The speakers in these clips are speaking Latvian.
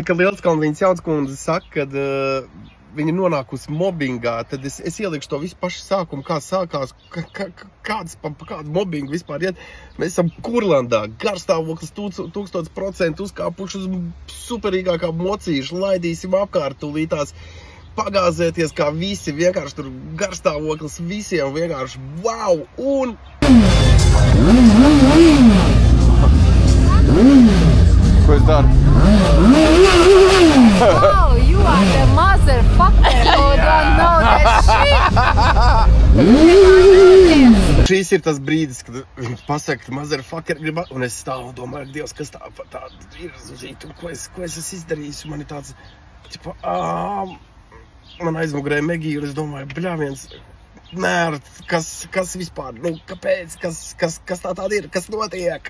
Kad Lielskalniņas Jaunskundze saka, kad viņa nonākusi mobbingā, tad es ielikšu to visu pašu sākumu, kā sākās, kāds mobbingu vispār iet. Mēs esam Kurlandā, garstāvoklis 1000% uzkāpuši uz superīgākā mocīša, laidīsim apkārt tūlītās, pagāzēties kā visi, vienkārši tur garstāvoklis visiem, vienkārši wow, un... Ko es daru? Wow, you are the motherfucker who don't know that shit! Šīs ir tas brīdis, kad viņš pasaka, ka motherfucker grib, un es stāvu domāju, Dievs, kas tā ir, ko es esmu izdarījis, man ir tāds, tipa, man aizmugurē Megija, un es domāju, bļāviens, nē, kas vispār, nu, kāpēc, kas tāda ir, kas notiek?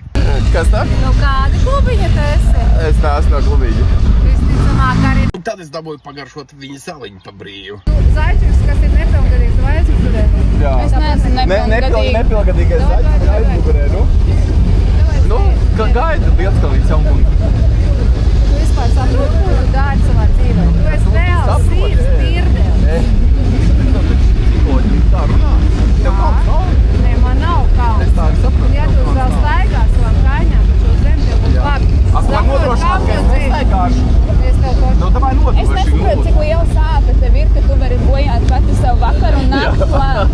Kas tā? Nu kāda klubiņa tu esi? Es neesmu no klubiņa. Visticamāk arī. Un tad es dabūju pagaršot viņa saliņu pa brīvu. Zaļķis, kas ir nepilngadīgs, vai aizmugurē? Jā. Es neesmu nepilngadīga. Nepilngadīgais zaļķis aizmugurē, nu, gaida Lielskalniņas Jaunskundze. Tu vispār saproti, ko tu dari savā dzīvē? Tu esi reāls sīvs tirdelis. Tā runā? Tev kāds nav? Nē, man nav kauns. Es tā saprotu. Ja tu vēl staigā savām kājām, tad šo zemi tev būs labi. Man nodrošināt, ka es nestaigāšu. Es tev to... Nu, davai Es nodrošinu. nesaprotu, cik liela sāpe tev ir, ka tu vari bojāt pati savu vakaru un nākt klāt.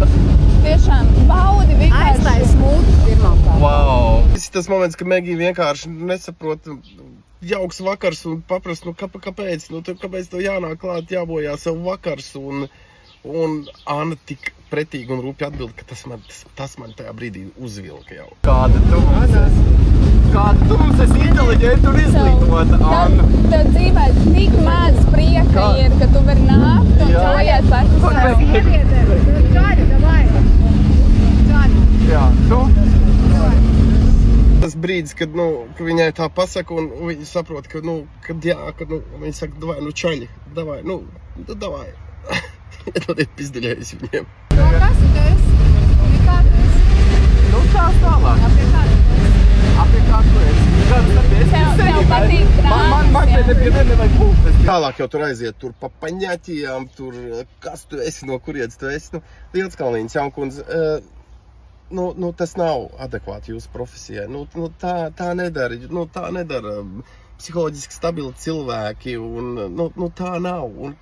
Tiešām baudi vienkārši. Aiztais mūtu pirmkārt. Wow. Tas ir tas moments, ka Megija vienkārši nesaprot, jauks vakars un paprast, nu, kāpēc, nu, kāpēc tev jānāk klāt, jābojā savu vakars, un Anna tik pretīgi un rūpi atbild, ka tas man tajā brīdī uzvilka jau. Kāda tu mums esi? Kāda tu mums esi inteliģenta un izglītota, Anna? Tev dzīvē tik maz prieka ir, ka tu vari nākt un bojāt pati savu. Čāļi, davai. Čāļi. Jā, nu? Tas brīdis, kad viņai tā pasaka, un viņa saprot, ka viņa saka, davai, nu, čaļi, davai, nu, davai. Iedodiet pizdiļējus viņiem. No kas tu esi? Pie kā tu esi? Nu, tās tālāk. Pie kā tu esi? Apie kā tu esi? Tev patīk drāmas, Man jā. pie nevajag būt. Tālāk jau tur aiziet, tur pa paņaķijām, tur, kas tu esi, no kurienes tu esi, Lielskalniņas Jaunskundze, tas nav adekvāti jūsu profesijai, tā nedara psiholoģiski stabili cilvēki, un tā nav, un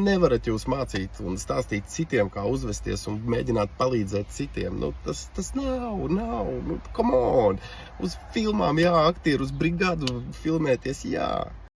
nevarat jūs mācīt un stāstīt citiem, kā uzvesties un mēģināt palīdzēt citiem, tas nav, come on, uz filmām jā, aktieri, uz brigādu filmēties jā.